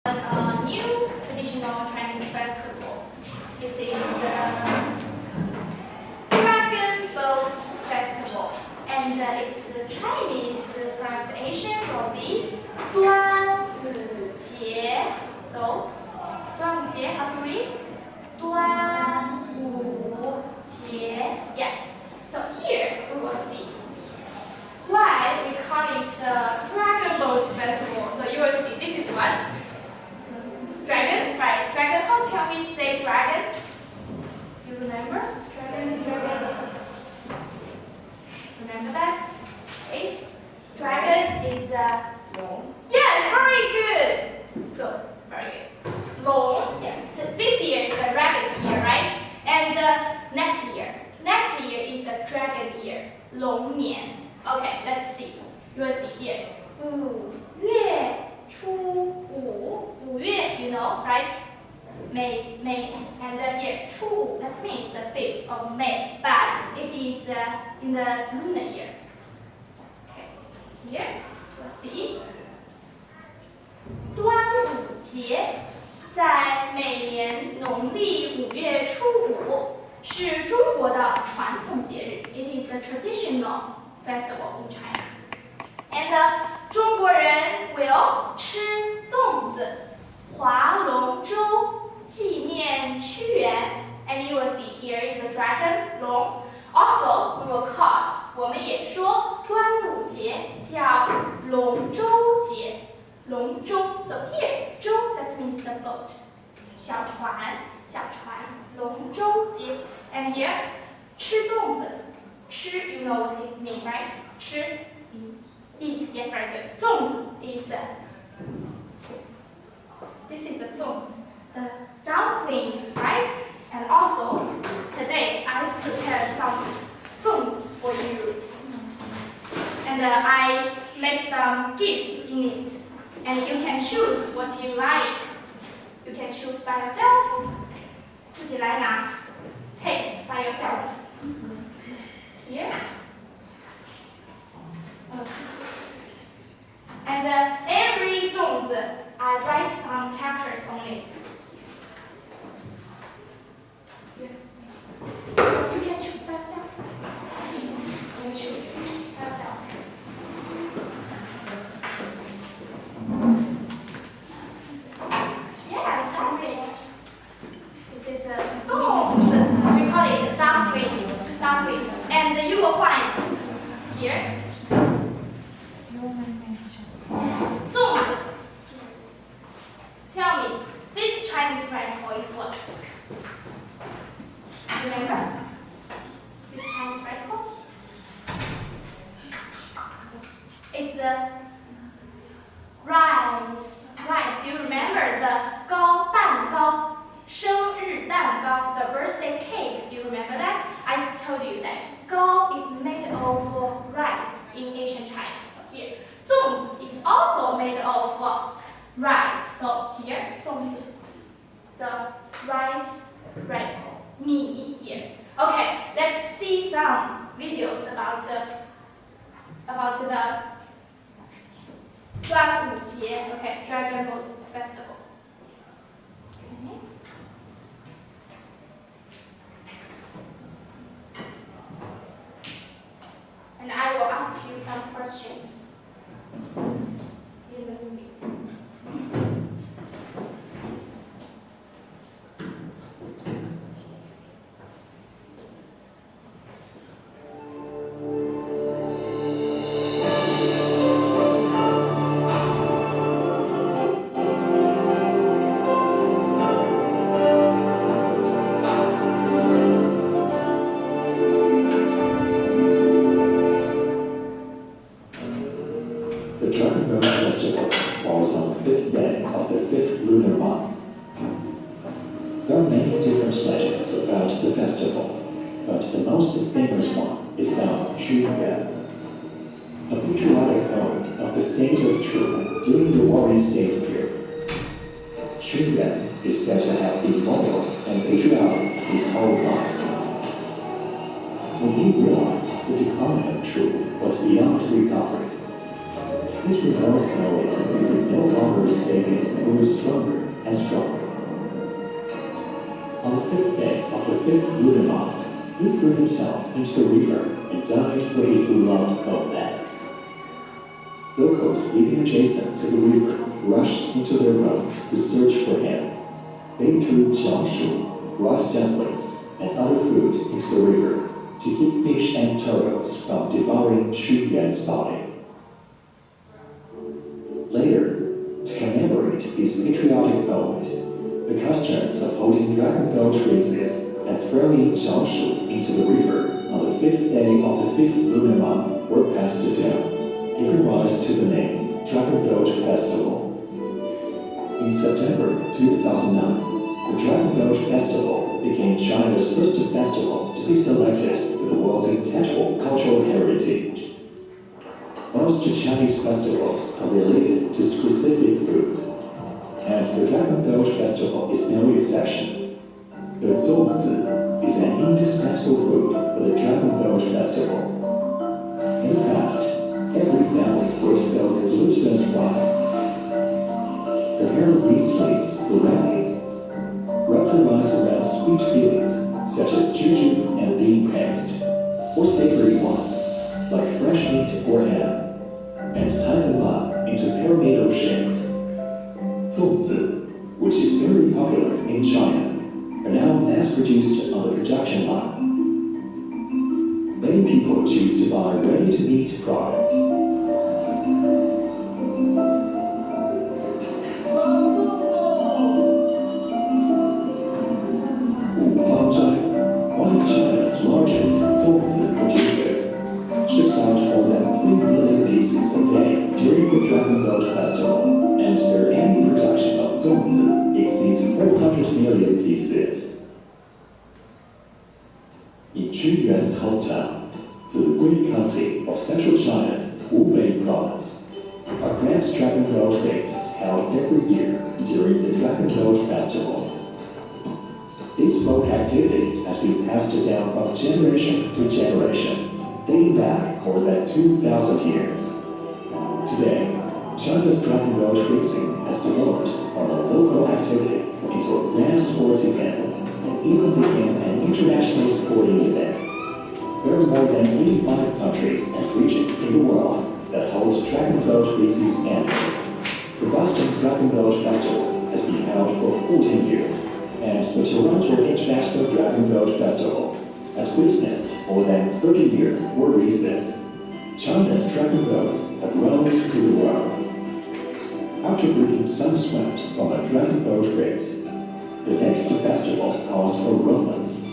A new traditional Chinese festival. It is Dragon Boat Festival, and its Chinese pronunciation will be 端午节. So, 端午节, how to read? 端午节. Yes. So here we will see why we call it Dragon Boat Festival. So you will see this is what? Dragon, right? Dragon, how can we say dragon? Do you remember? Dragon. Remember that? Okay. Dragon is long. Yes, very good. So, very good. Long, yes. This year is the rabbit year, right? And next year is the dragon year, 龙年. Okay, let's see. You will see here. 五月初五, 五月, you know, right? May. And here, 初五, that means the 5th of May. But it is in the lunar year. Okay, here, we'll see. 端午节在每年农历5月初五是中国的传统节日. It is a traditional festival in China. And 中国人 will 吃粽子、划龙舟、纪念屈原. And you will see here is the dragon, 龙. Also, we will call, 我们也说端午节叫龙舟节. 龙舟. So here, 舟, that means the boat. 小船, 龙舟节. And here, 吃粽子. 吃, you know what it means, right? 吃, eat, yes, very good. 粽子 is, this is the 粽子, the dumplings, right? And also, today I prepared some 粽子 for you. And I make some gifts in it. And you can choose what you like. You can choose by yourself. 自己来拿. Take by yourself. Here. And every 粽子, I write some characters on it. Here. You can choose by yourself. You choose by yourself. Yes, that's it. This is 粽子. We call it dumplings. And you will find here 粽子. Tell me, this Chinese friend call is what? Remember? This Chinese friend call? It's rice. Do you remember the 高蛋糕? 生日蛋糕, the birthday cake. Do you remember that? I told you that 糕 is made of rice in ancient China. So here, 粽子 is also made of rice. So here, 粽子, the rice bread, 米 here. Okay, let's see some videos about the 端午节, okay, Dragon Boat Festival. Okay. And I will ask you some questions in the movie. The Dragon Boat Festival falls on the 5th day of the 5th lunar month. There are many different legends about the festival, but the most famous one is about Yuan, a patriotic ode of the state of Chu during the Warring States period. Yuan is said to have been loyal and patriotic his whole life. When he realized the decline of Chu was beyond recovery, This rewards knowing we could no longer save it grew stronger and stronger. On the 5th day of the 5th lunar month, he threw himself into the river and died for his beloved homeland. Locals living adjacent to the river rushed into their boats to search for him. They threw jiaoshu, rice dumplings, and other food into the river to keep fish and turtles from devouring Qu Yuan's body. Later, to commemorate his patriotic vote, the customs of holding dragon boat races and throwing jiaoshu into the river on the 5th day of the 5th lunar month were passed down, giving rise to the name Dragon Boat Festival. In September 2009, the Dragon Boat Festival became China's first festival to be selected with the world's intangible cultural heritage. Most Chinese festivals are related to specific foods, and the Dragon Boat Festival is no exception. The zongzi is an indispensable food for the Dragon Boat Festival. In the past, every family would sow the glutinous rice. Prepare the beet leaves correctly. Wrap the rice around sweet fillings such as juju and bean paste, or savory ones like fresh meat or ham, and tie them up into pyramidal shapes. Zongzi, which is very popular in China, are now mass-produced on the production line. Many people choose to buy ready-to-eat products. One of China's largest zongzi producers, ships out more than 3 million pieces a day during the Dragon Boat Festival, and their annual production of zongzi exceeds 400 million pieces. In Qu Yuan's hometown, Zigui County of central China's Hubei province, are grand dragon boat races held every year during the Dragon Boat Festival. This folk activity has been passed down from generation to generation, dating back more than 2,000 years. Today, China's dragon boat racing has developed from a local activity into a grand sports event and even became an international sporting event. There are more than 85 countries and regions in the world that hold dragon boat races annually. The Boston Dragon Boat Festival has been held for 14 years, and the Toronto International Dragon Boat Festival has witnessed more than 30 years more races. China's dragon boats have rolled to the world. After bringing some sweat from a dragon boat race, the next festival calls for romance.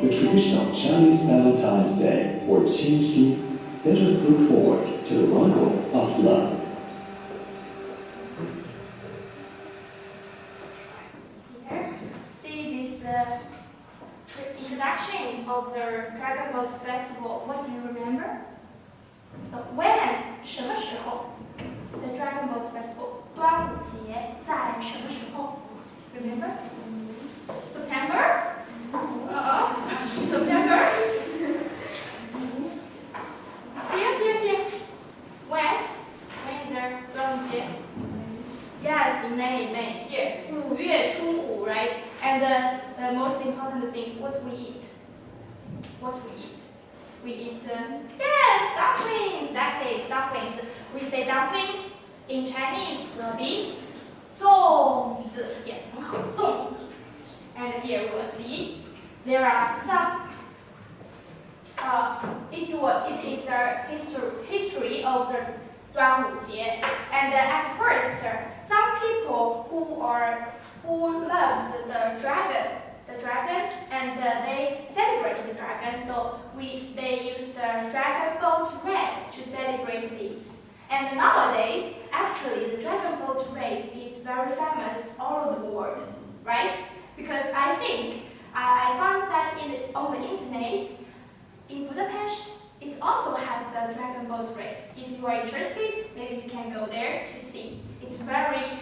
The traditional Chinese Valentine's Day, or Qingxi, let us look forward to the arrival of love. Introduction of the Dragon Boat Festival. What do you remember? When? 什么时候 The Dragon Boat Festival. 端午节在什么时候 Remember? September? September? Here. When? When is there 端午节 Yes, in May. Here. 5月初5, right? And the most important thing, what we eat. We eat, yes, dumplings. That's it, dumplings. We say dumplings in Chinese will be 粽子. Yes, 很好，粽子. And here we will see there are some. It is the history of the 端午节. And at first, some people who loves the dragon, and they celebrate the dragon. So they use the dragon boat race to celebrate this. And nowadays, actually, the dragon boat race is very famous all over the world, right? Because I think I found that on the internet in Budapest, it also has the dragon boat race. If you are interested, maybe you can go there to see. It's very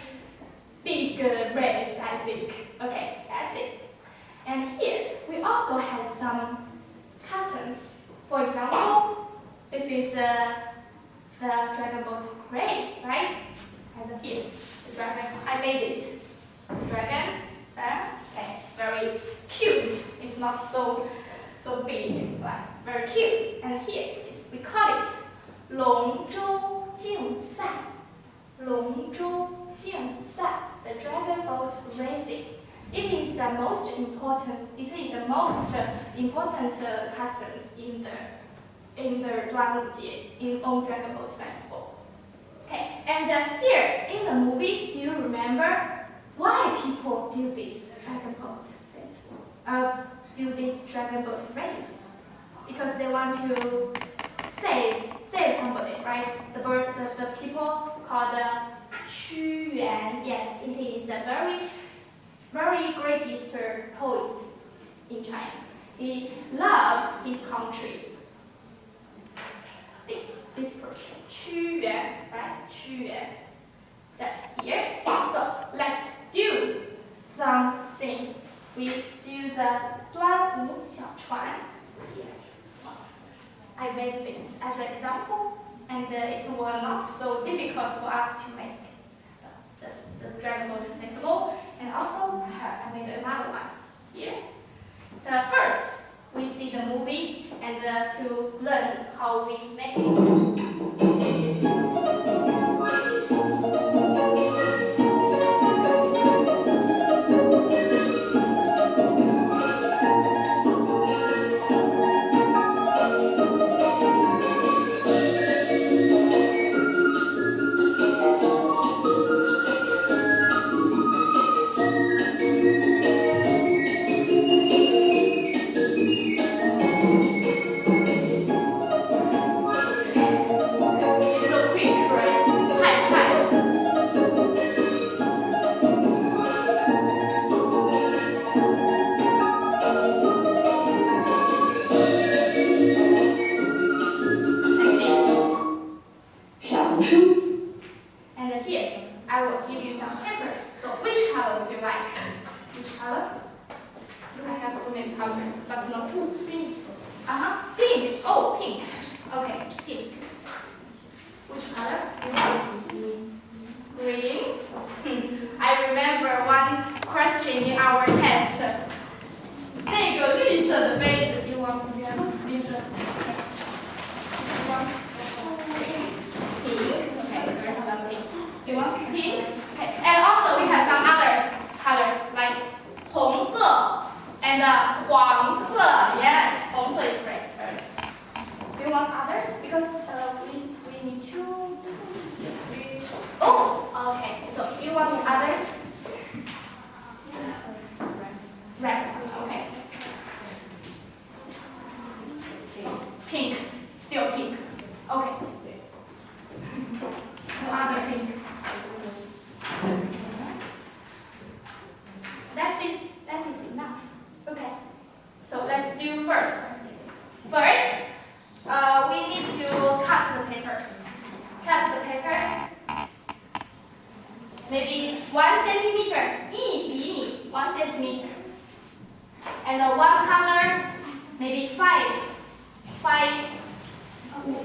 big race, I think. Okay, that's it. And here, we also have some customs. For example, this is the the dragon boat race, right? And here, the dragon, I made it. The dragon, okay, it's very cute. It's not so big, but very cute. And here is, we call it 龙舟竞赛. 龙舟竞赛, the dragon boat racing. It is the most important customs in the 端午节 in on Dragon Boat Festival. Okay, and here in the movie, do you remember why people do this Dragon Boat Festival? Do this Dragon Boat race? Because they want to save somebody, right? The people called Qu Yuan. Yes, it is a very greatest poet in China. He loved his country. This person, Qu Yuan, right? Qu Yuan. Here, so let's do something. We do the 端午小船. I made this as an example, and it was not so difficult for us to make the Dragon Boat Festival. And also, I made another one here. First, we see the movie and to learn how we make it. Pink. Oh, pink. Okay, pink. Which color? Green. I remember one question in our test. 那个绿色的杯子 you want 绿色 You want pink? Okay, there's some pink. You want pink? Okay. And also we have some others colors like 红色 and 黄色. Yes, 红色 is great. Do you want others? Because we need 2, 3. Oh, okay. So you want others? Red. Okay. Pink. Still pink. Okay. No other pink. That's it. That is enough. Okay. So let's do first. First, we need to cut the papers. Cut the papers. Maybe 1 centimeter. 1厘米 1 centimeter. And one color, maybe 5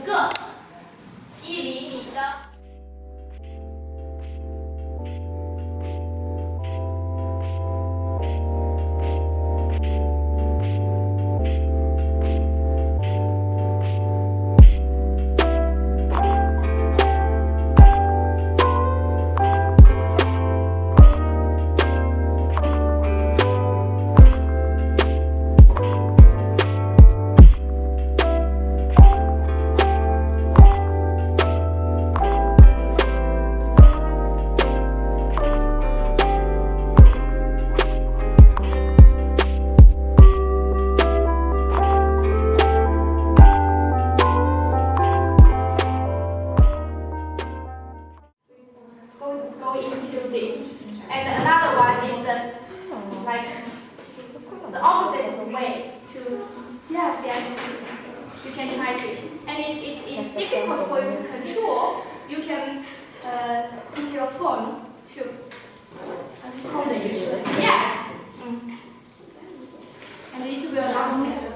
个1厘米的。You can try to. And if it is difficult for you to control, you can put your phone to hold it. Yes. And it will not matter.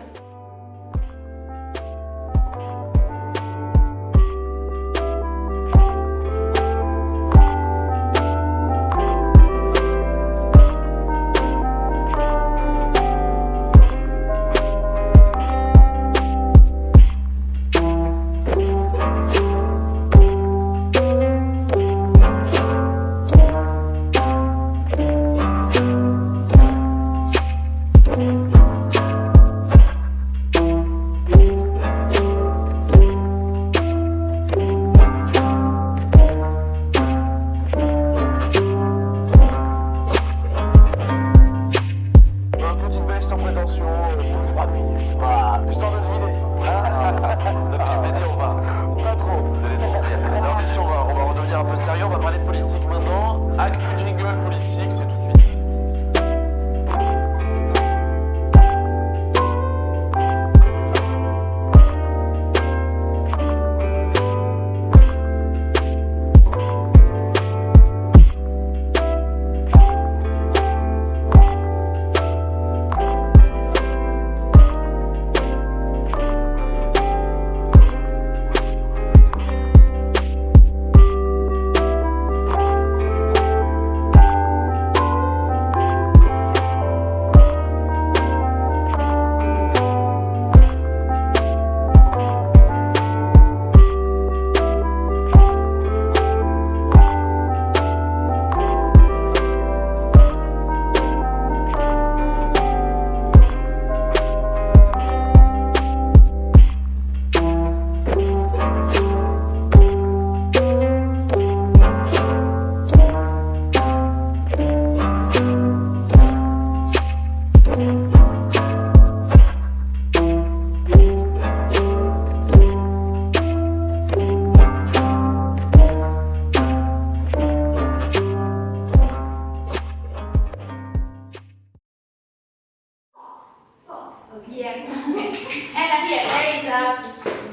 Yeah. Okay. And here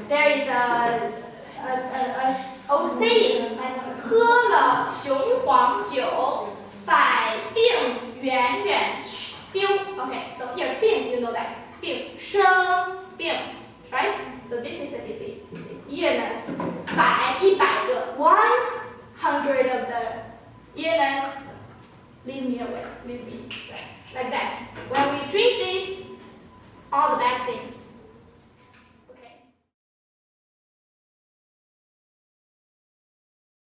there is a old saying like 喝了雄黄酒，百病远远丢。Okay, so here 病 you know that 病生病 right? So this is the disease. It's illness. 100个 100 of the illness. Leave me away. Leave me. Like that. When we drink this, all the bad things